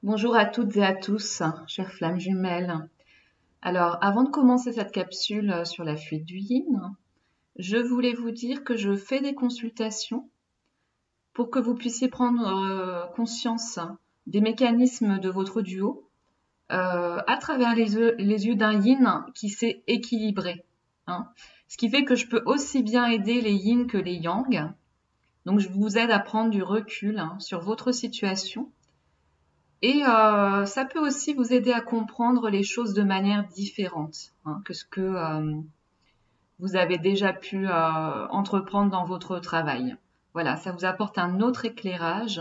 Bonjour à toutes et à tous, chères flammes jumelles. Alors, avant de commencer cette capsule sur la fuite du yin, je voulais vous dire que je fais des consultations pour que vous puissiez prendre conscience des mécanismes de votre duo à travers les yeux d'un yin qui s'est équilibré. Hein. Ce qui fait que je peux aussi bien aider les yin que les yang. Donc, je vous aide à prendre du recul sur votre situation. Et ça peut aussi vous aider à comprendre les choses de manière différente que ce que vous avez déjà pu entreprendre dans votre travail. Voilà, ça vous apporte un autre éclairage,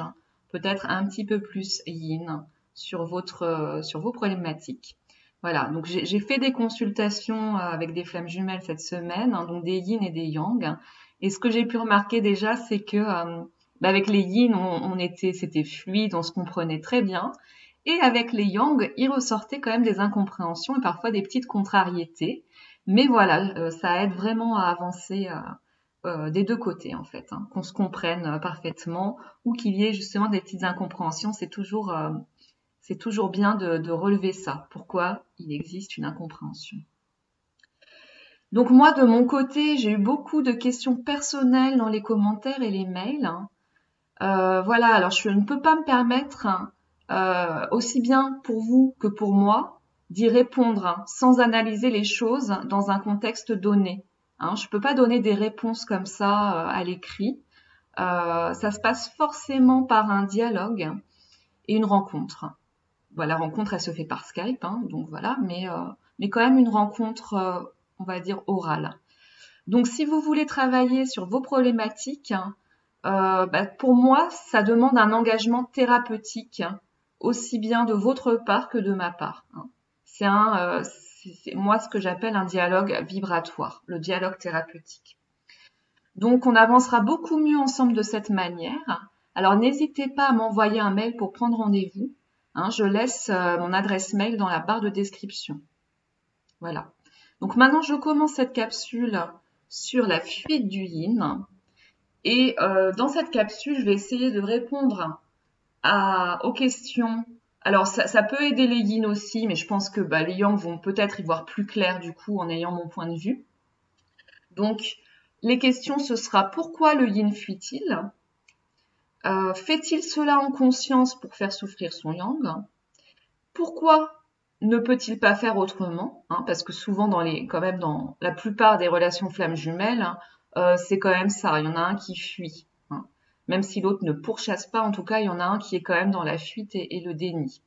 peut-être un petit peu plus yin sur vos problématiques. Voilà, donc j'ai fait des consultations avec des flammes jumelles cette semaine, donc des yin et des yang. Et ce que j'ai pu remarquer déjà, c'est que avec les yin, c'était fluide, on se comprenait très bien. Et avec les yang, il ressortait quand même des incompréhensions et parfois des petites contrariétés. Mais voilà, ça aide vraiment à avancer des deux côtés en fait, qu'on se comprenne parfaitement ou qu'il y ait justement des petites incompréhensions. C'est toujours bien de relever ça. Pourquoi il existe une incompréhension. Donc moi, de mon côté, j'ai eu beaucoup de questions personnelles dans les commentaires et les mails. Voilà, alors je ne peux pas me permettre, aussi bien pour vous que pour moi, d'y répondre sans analyser les choses dans un contexte donné. Je ne peux pas donner des réponses comme ça à l'écrit. Ça se passe forcément par un dialogue et une rencontre. Voilà, la rencontre, elle se fait par Skype, donc voilà, mais quand même une rencontre, on va dire, orale. Donc si vous voulez travailler sur vos problématiques, pour moi, ça demande un engagement thérapeutique, aussi bien de votre part que de ma part. C'est moi ce que j'appelle un dialogue vibratoire, le dialogue thérapeutique. Donc, on avancera beaucoup mieux ensemble de cette manière. Alors, n'hésitez pas à m'envoyer un mail pour prendre rendez-vous. Je laisse mon adresse mail dans la barre de description. Voilà. Donc maintenant, je commence cette capsule sur la fuite du yin. Et dans cette capsule, je vais essayer de répondre aux questions. Alors, ça peut aider les yin aussi, mais je pense que les yang vont peut-être y voir plus clair du coup en ayant mon point de vue. Donc, les questions, ce sera pourquoi le yin fuit-il? Fait-il cela en conscience pour faire souffrir son yang? Pourquoi ne peut-il pas faire autrement? Parce que souvent, quand même dans la plupart des relations flammes jumelles, c'est quand même ça. Il y en a un qui fuit. Même si l'autre ne pourchasse pas, en tout cas, il y en a un qui est quand même dans la fuite et le déni.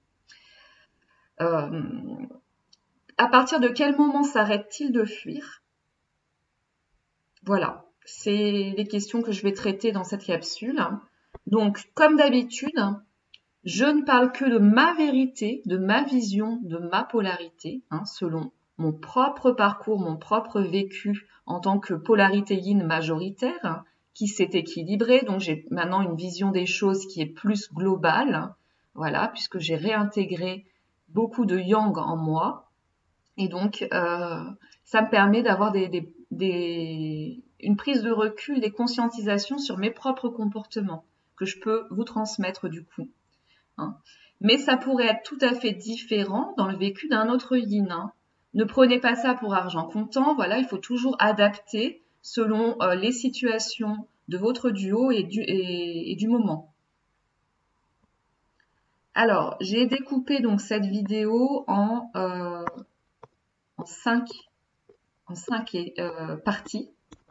À partir de quel moment s'arrête-t-il de fuir? Voilà, c'est les questions que je vais traiter dans cette capsule. Donc, comme d'habitude, je ne parle que de ma vérité, de ma vision, de ma polarité, selon mon propre parcours, mon propre vécu en tant que polarité yin majoritaire, qui s'est équilibrée. Donc, j'ai maintenant une vision des choses qui est plus globale, voilà, puisque j'ai réintégré beaucoup de yang en moi. Et donc, ça me permet d'avoir une prise de recul, des conscientisations sur mes propres comportements que je peux vous transmettre du coup. Mais ça pourrait être tout à fait différent dans le vécu d'un autre yin. Ne prenez pas ça pour argent comptant. Voilà, il faut toujours adapter selon les situations de votre duo et du moment. Alors, j'ai découpé donc cette vidéo en 5 parties.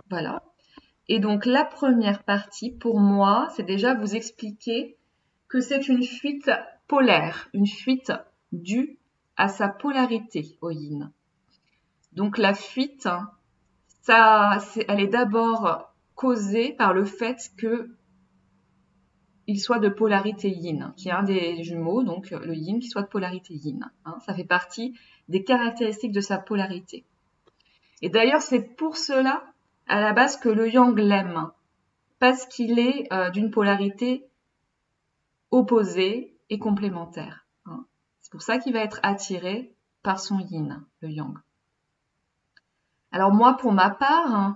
Voilà. Et donc, la première partie, pour moi, c'est déjà vous expliquer que c'est une fuite polaire, une fuite due à sa polarité au yin. Donc, la fuite, elle est d'abord causée par le fait qu'il soit de polarité yin, qui est un des jumeaux, donc le yin qui soit de polarité yin. Ça fait partie des caractéristiques de sa polarité. Et d'ailleurs, c'est pour cela, à la base, que le yang l'aime, parce qu'il est d'une polarité opposée et complémentaire. C'est pour ça qu'il va être attiré par son yin, le yang. Alors moi, pour ma part,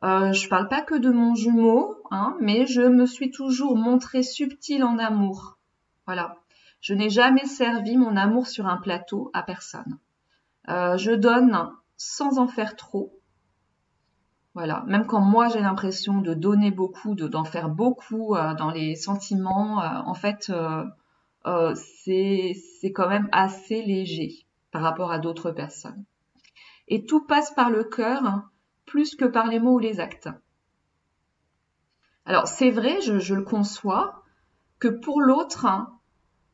je parle pas que de mon jumeau, mais je me suis toujours montrée subtile en amour. Voilà. Je n'ai jamais servi mon amour sur un plateau à personne. Je donne sans en faire trop. Voilà, même quand moi j'ai l'impression de donner beaucoup, d'en faire beaucoup dans les sentiments, en fait, c'est quand même assez léger par rapport à d'autres personnes. Et tout passe par le cœur plus que par les mots ou les actes. Alors c'est vrai, je le conçois, que pour l'autre,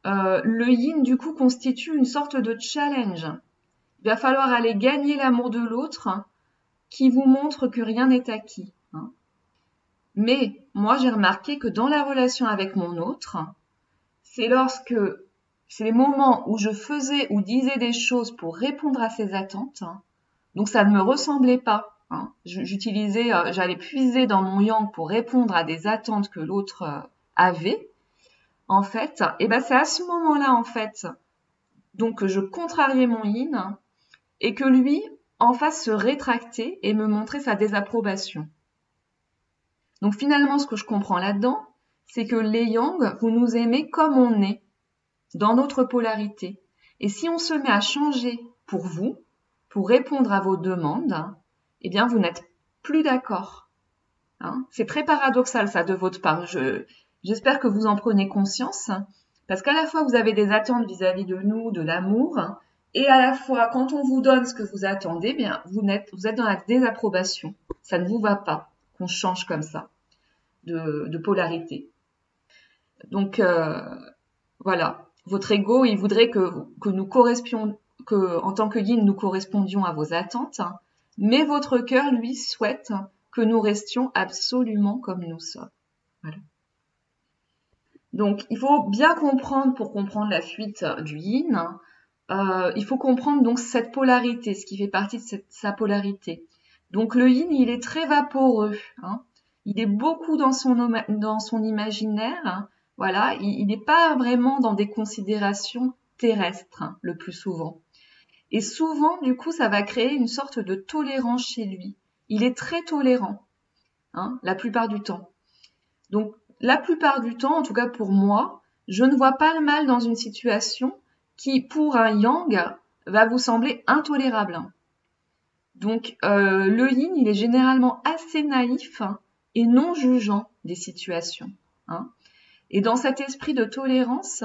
le yin du coup constitue une sorte de challenge. Il va falloir aller gagner l'amour de l'autre qui vous montre que rien n'est acquis. Mais moi j'ai remarqué que dans la relation avec mon autre, c'est les moments où je faisais ou disais des choses pour répondre à ses attentes, donc ça ne me ressemblait pas. J'allais puiser dans mon yang pour répondre à des attentes que l'autre avait. En fait, et ben c'est à ce moment-là en fait, donc que je contrariais mon yin et que lui en face se rétracter et me montrer sa désapprobation. Donc finalement, ce que je comprends là-dedans, c'est que les yang, vous nous aimez comme on est, dans notre polarité. Et si on se met à changer pour vous, pour répondre à vos demandes, eh bien vous n'êtes plus d'accord. C'est très paradoxal ça de votre part. J'espère que vous en prenez conscience, parce qu'à la fois vous avez des attentes vis-à-vis de nous, de l'amour, et à la fois quand on vous donne ce que vous attendez, eh bien vous êtes dans la désapprobation. Ça ne vous va pas qu'on change comme ça de polarité. Donc voilà, votre ego, il voudrait que nous correspondions, que en tant que yin, nous correspondions à vos attentes, mais votre cœur, lui, souhaite que nous restions absolument comme nous sommes. Voilà. Donc, il faut bien comprendre, pour comprendre la fuite du yin, il faut comprendre donc cette polarité, ce qui fait partie de sa polarité. Donc, le yin, il est très vaporeux. Il est beaucoup dans son imaginaire. Voilà, il n'est pas vraiment dans des considérations terrestres, le plus souvent. Et souvent, du coup, ça va créer une sorte de tolérance chez lui. Il est très tolérant, la plupart du temps. Donc, la plupart du temps, en tout cas pour moi, je ne vois pas le mal dans une situation qui, pour un yang, va vous sembler intolérable. Donc, le yin, il est généralement assez naïf et non jugeant des situations. Et dans cet esprit de tolérance,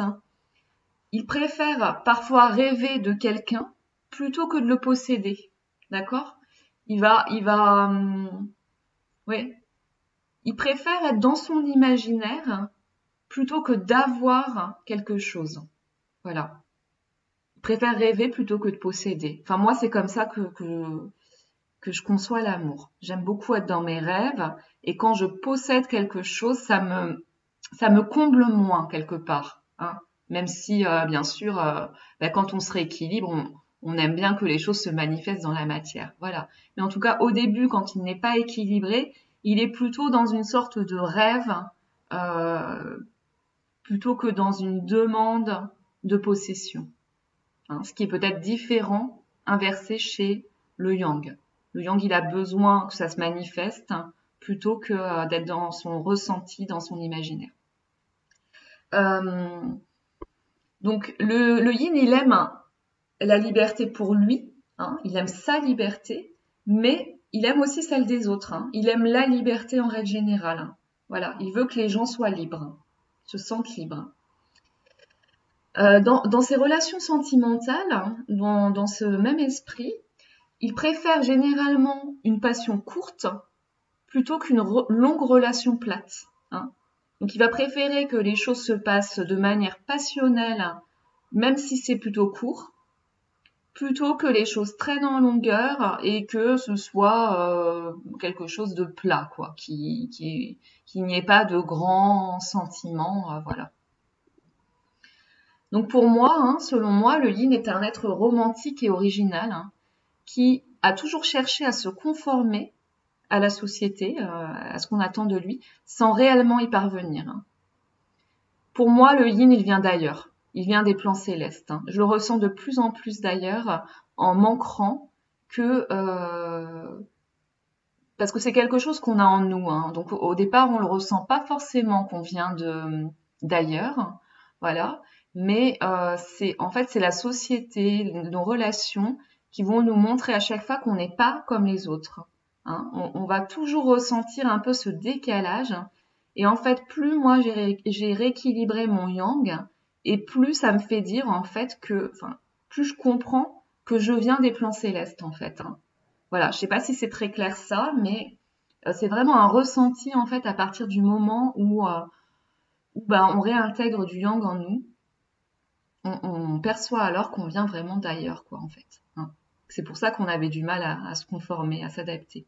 il préfère parfois rêver de quelqu'un plutôt que de le posséder. D'accord ? Il préfère être dans son imaginaire plutôt que d'avoir quelque chose. Voilà. Il préfère rêver plutôt que de posséder. Enfin, moi, c'est comme ça que je conçois l'amour. J'aime beaucoup être dans mes rêves et quand je possède quelque chose, ça me comble moins quelque part. Même si, bien sûr, quand on se rééquilibre, on aime bien que les choses se manifestent dans la matière. Voilà. Mais en tout cas, au début, quand il n'est pas équilibré, il est plutôt dans une sorte de rêve plutôt que dans une demande de possession. Ce qui est peut-être différent, inversé chez le yang. Le yang, il a besoin que ça se manifeste plutôt que d'être dans son ressenti, dans son imaginaire. Donc le yin, il aime la liberté pour lui, il aime sa liberté, mais il aime aussi celle des autres. Il aime la liberté en règle générale. Voilà, il veut que les gens soient libres, se sentent libres. Dans ses relations sentimentales, dans ce même esprit, il préfère généralement une passion courte plutôt qu'une longue relation plate. Donc il va préférer que les choses se passent de manière passionnelle, même si c'est plutôt court, plutôt que les choses traînent en longueur et que ce soit quelque chose de plat, quoi, qu'il n'y ait pas de grands sentiments, voilà. Donc pour moi, selon moi, le yin est un être romantique et original qui a toujours cherché à se conformer à la société, à ce qu'on attend de lui, sans réellement y parvenir. Pour moi, le yin, il vient d'ailleurs. Il vient des plans célestes. Je le ressens de plus en plus d'ailleurs en m'ancrant parce que c'est quelque chose qu'on a en nous. Donc au départ, on le ressent pas forcément qu'on vient d'ailleurs. Voilà. mais c'est la société, nos relations qui vont nous montrer à chaque fois qu'on n'est pas comme les autres. Hein. On va toujours ressentir un peu ce décalage. Et en fait, plus moi j'ai rééquilibré mon yang, et plus ça me fait dire en fait plus je comprends que je viens des plans célestes en fait. Hein. Voilà, je sais pas si c'est très clair ça, mais c'est vraiment un ressenti en fait à partir du moment où on réintègre du yang en nous. On perçoit alors qu'on vient vraiment d'ailleurs, quoi, en fait. Hein. C'est pour ça qu'on avait du mal à se conformer, à s'adapter.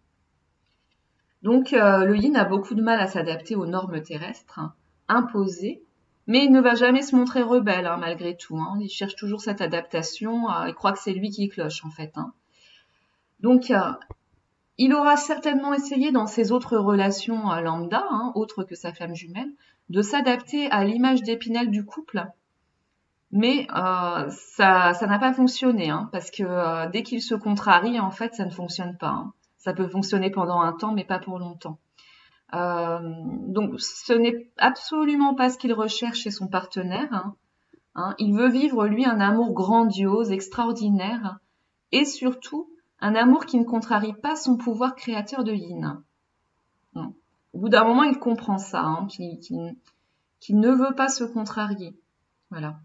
Donc, le yin a beaucoup de mal à s'adapter aux normes terrestres, hein, imposées, mais il ne va jamais se montrer rebelle, hein, malgré tout. Hein. Il cherche toujours cette adaptation, il croit que c'est lui qui cloche, en fait. Hein. Donc, il aura certainement essayé dans ses autres relations lambda, hein, autres que sa flamme jumelle, de s'adapter à l'image d'Épinal du couple, mais ça n'a pas fonctionné, hein, parce que dès qu'il se contrarie, en fait, ça ne fonctionne pas. Hein. Ça peut fonctionner pendant un temps, mais pas pour longtemps. Donc, ce n'est absolument pas ce qu'il recherche chez son partenaire. Hein. Hein. Il veut vivre, lui, un amour grandiose, extraordinaire, et surtout, un amour qui ne contrarie pas son pouvoir créateur de yin. Hein. Au bout d'un moment, il comprend ça, hein, qu'il ne veut pas se contrarier. Voilà.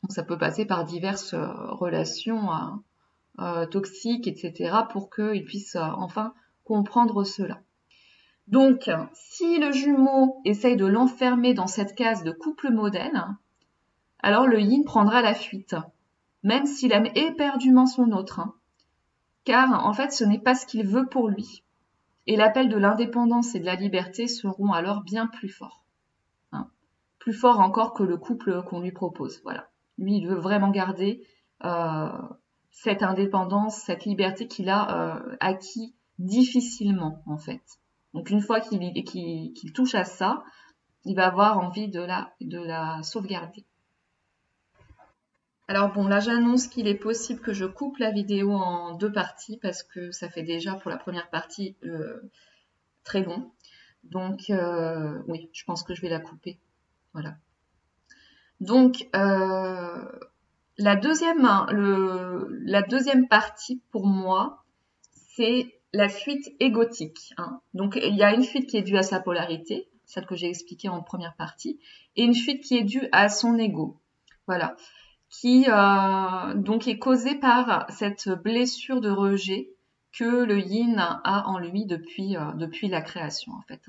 Donc, ça peut passer par diverses relations toxiques, etc., pour qu'il puisse enfin comprendre cela. Donc, si le jumeau essaye de l'enfermer dans cette case de couple modèle, alors le yin prendra la fuite, même s'il aime éperdument son autre, hein, car en fait ce n'est pas ce qu'il veut pour lui. Et l'appel de l'indépendance et de la liberté seront alors bien plus forts. Hein, plus forts encore que le couple qu'on lui propose. Voilà. Lui, il veut vraiment garder cette indépendance, cette liberté qu'il a acquis difficilement, en fait. Donc, une fois qu'il touche à ça, il va avoir envie de la sauvegarder. Alors bon, là, j'annonce qu'il est possible que je coupe la vidéo en 2 parties parce que ça fait déjà pour la première partie très long. Donc, oui, je pense que je vais la couper. Voilà. Donc, la deuxième partie pour moi, c'est la fuite égotique. Hein. Donc, il y a une fuite qui est due à sa polarité, celle que j'ai expliquée en première partie, et une fuite qui est due à son ego. Voilà. Qui donc est causée par cette blessure de rejet que le yin a en lui depuis la création, en fait.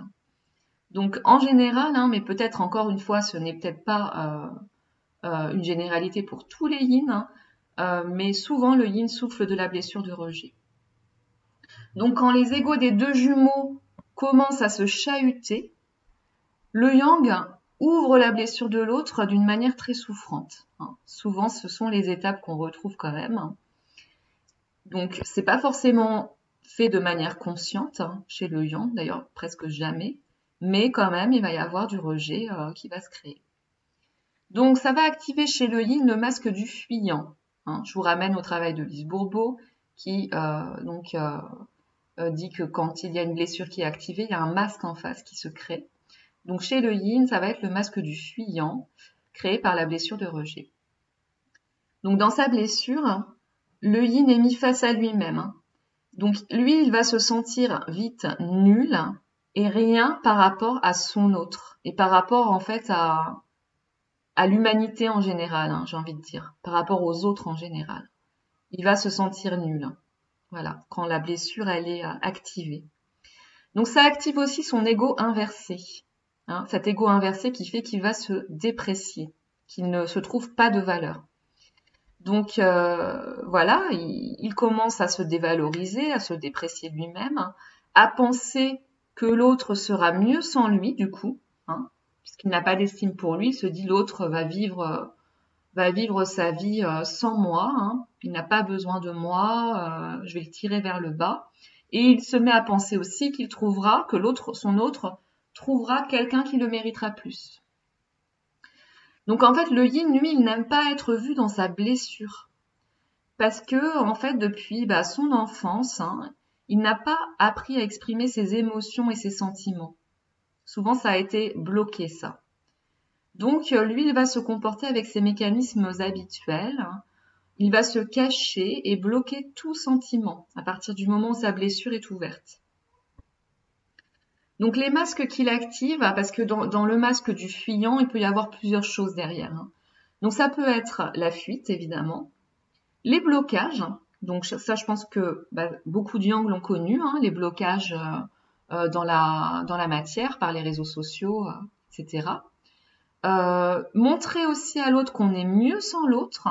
Donc, en général, hein, mais peut-être encore une fois, ce n'est peut-être pas une généralité pour tous les yin, hein, mais souvent le yin souffre de la blessure de rejet. Donc quand les égos des deux jumeaux commencent à se chahuter, le yang ouvre la blessure de l'autre d'une manière très souffrante. Hein. Souvent ce sont les étapes qu'on retrouve quand même. Donc c'est pas forcément fait de manière consciente hein, chez le yang, d'ailleurs presque jamais, mais quand même il va y avoir du rejet qui va se créer. Donc, ça va activer chez le yin le masque du fuyant. Hein. Je vous ramène au travail de Lise Bourbeau qui dit que quand il y a une blessure qui est activée, il y a un masque en face qui se crée. Donc, chez le yin, ça va être le masque du fuyant créé par la blessure de rejet. Donc, dans sa blessure, le yin est mis face à lui-même. Hein. Donc, lui, il va se sentir vite nul et rien par rapport à son autre et par rapport en fait à l'humanité en général, hein, j'ai envie de dire, par rapport aux autres en général. Il va se sentir nul, voilà, quand la blessure, elle est activée. Donc ça active aussi son ego inversé, hein, cet ego inversé qui fait qu'il va se déprécier, qu'il ne se trouve pas de valeur. Donc voilà, il commence à se dévaloriser, à se déprécier lui-même, à penser que l'autre sera mieux sans lui, du coup, hein, puisqu'il n'a pas d'estime pour lui, il se dit l'autre va vivre sa vie sans moi, hein. Il n'a pas besoin de moi, je vais le tirer vers le bas. Et il se met à penser aussi qu'il trouvera, que son autre trouvera quelqu'un qui le méritera plus. Donc en fait, le yin, lui, il n'aime pas être vu dans sa blessure. Parce que, en fait, depuis son enfance, hein, il n'a pas appris à exprimer ses émotions et ses sentiments. Souvent, ça a été bloqué, ça. Donc, lui, il va se comporter avec ses mécanismes habituels. Il va se cacher et bloquer tout sentiment à partir du moment où sa blessure est ouverte. Donc, les masques qu'il active, parce que dans le masque du fuyant, il peut y avoir plusieurs choses derrière. Donc, ça peut être la fuite, évidemment, les blocages. Donc, ça, je pense que beaucoup de yang l'ont connu, les blocages dans la matière par les réseaux sociaux, etc. Montrer aussi à l'autre qu'on est mieux sans l'autre.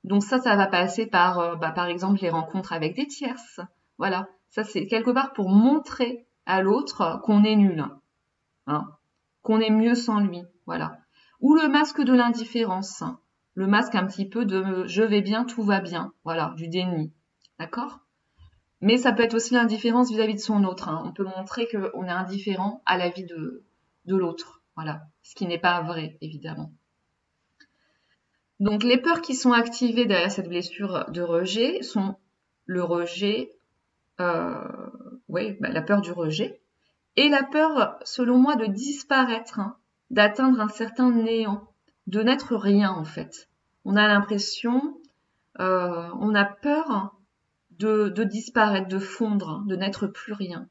Donc ça va passer par, par exemple, les rencontres avec des tierces. Voilà, ça c'est quelque part pour montrer à l'autre qu'on est nul, qu'on est mieux sans lui. Voilà. Ou le masque de l'indifférence, le masque un petit peu de je vais bien, tout va bien. Voilà, du déni. D'accord ? Mais ça peut être aussi l'indifférence vis-à-vis de son autre. On peut montrer qu'on est indifférent à la vie de l'autre. Voilà, ce qui n'est pas vrai, évidemment. Donc, les peurs qui sont activées derrière cette blessure de rejet sont le rejet, la peur du rejet, et la peur, selon moi, de disparaître, d'atteindre un certain néant, de n'être rien, en fait. On a l'impression, on a peur de disparaître, de fondre, de n'être plus rien.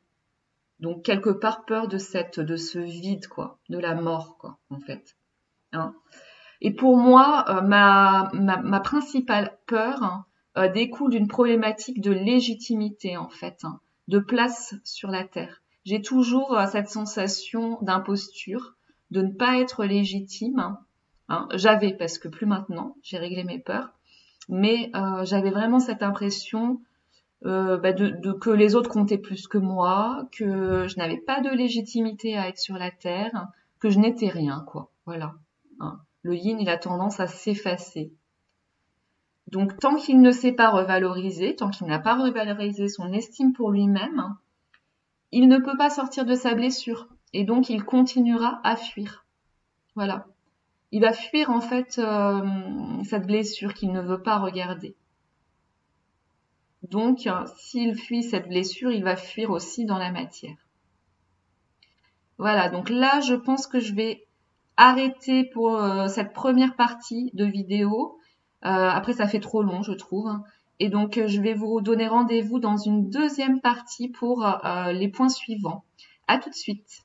Donc, quelque part, peur de ce vide, quoi, de la mort, quoi, en fait. Et pour moi, ma principale peur découle d'une problématique de légitimité, en fait, de place sur la terre. J'ai toujours cette sensation d'imposture, de ne pas être légitime. J'avais, parce que plus maintenant, j'ai réglé mes peurs, mais j'avais vraiment cette impression que les autres comptaient plus que moi, que je n'avais pas de légitimité à être sur la terre, que je n'étais rien, quoi. Voilà. Le yin, il a tendance à s'effacer. Donc, tant qu'il ne s'est pas revalorisé, tant qu'il n'a pas revalorisé son estime pour lui-même, il ne peut pas sortir de sa blessure. Et donc, il continuera à fuir. Voilà. Il va fuir, en fait, cette blessure qu'il ne veut pas regarder. Donc, s'il fuit cette blessure, il va fuir aussi dans la matière. Voilà, donc là, je pense que je vais arrêter pour cette première partie de vidéo. Après, ça fait trop long, je trouve. Et donc, je vais vous donner rendez-vous dans une deuxième partie pour les points suivants. À tout de suite.